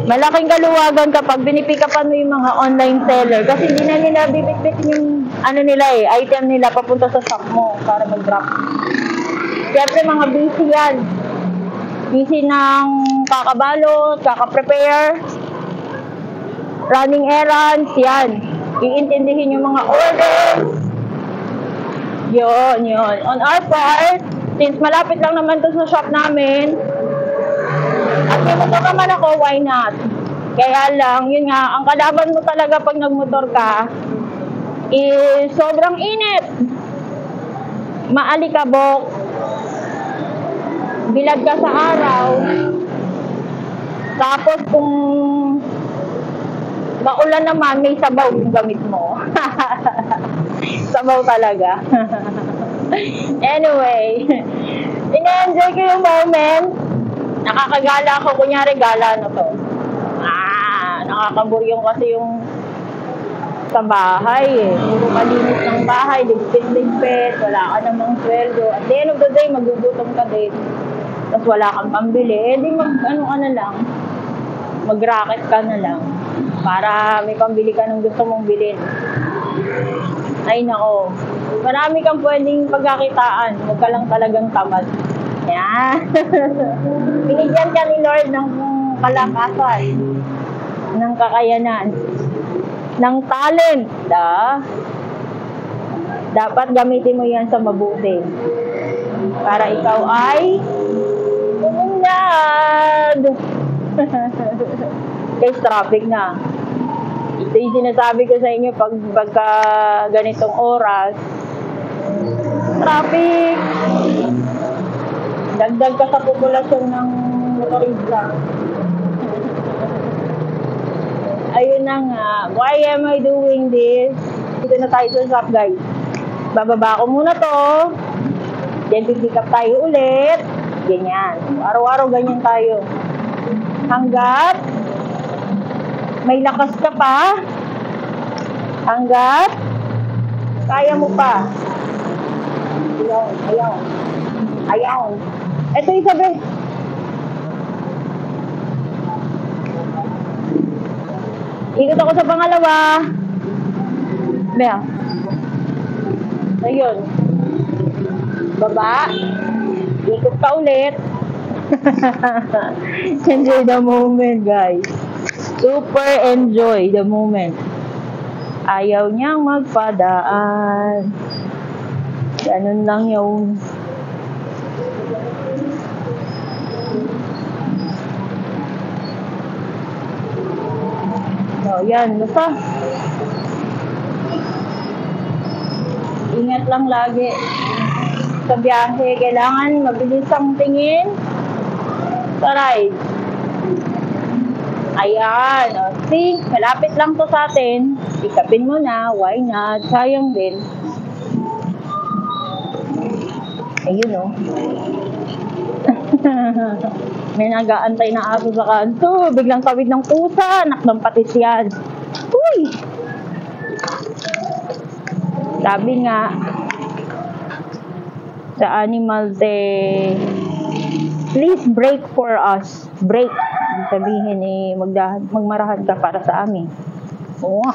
Malaking kaluwagan kapag binipikapan mo yung mga online seller kasi hindi na nila bibit-bit yung item nila papunta sa shop mo para mag-drop. Siyempre mga busy yan. Busy ng kakabalot, kaka-prepare, running errands, yan. Iintindihin yung mga orders. Yun. On our part, since malapit lang naman to sa shop namin, at may motor naman ako, why not? Kaya lang, yun nga, ang kalaban mo talaga pag nagmotor ka, is sobrang init. Maalikabok. Bilad ka sa araw. Tapos kung maulan naman, may sabaw yung gamit mo. Sabaw talaga. Anyway, ina-enjoy ko yung moment. Nakakagala ako, kunyari gala na to. Nakakaburyong kasi yung sa bahay eh. Puro malinis ng bahay, ligpit-ligpit, wala ka namang sweldo. At the end of the day, magugutom ka din. Tapos wala kang pambili, di mag-racket ka na lang. Para may pambili ka ng gusto mong bilhin. Ay nako, marami kang pwedeng pagkakitaan. Huwag ka lang talagang tamad. Yan. Binigyan ka ni Lord ng kalakasan, ng kakayanan, ng talent. Dapat gamitin mo yan sa mabuti. Para ikaw ay umunlad. Guys, traffic na. Ito yung sinasabi ko sa inyo pagka ganitong oras. Traffic. Dagdag ka sa populasyon ng motorista. Ayun na nga. Why am I doing this? Dito na tayo sa shop, guys. Bababa ko muna to. Then pick up tayo ulit. Ganyan. Araw-araw ganyan tayo. Hanggat may lakas ka pa. Hanggat kaya mo pa. Ayaw. Ito yung sabi. Ikot ako sa pangalawa. Bea. Ayun. Baba. Ikot ka ulit. Enjoy the moment, guys. Super enjoy the moment. Ayaw niyang magpadaan. Ganun lang yun. So, yan. Basta ingat lang lagi sa biyahe. Kailangan mabilis ang tingin sa ride. Ayan. O, see, malapit lang to sa atin. Ikapin mo na. Why not? Sayang din. Ayun, o. May nag-aantay na aso sa kanto. Biglang tawid ng pusa. Anak ng patis yan. Uy! Sabi nga sa animals please break for us. Break. Sabihin magmarahan ka para sa amin. Oo.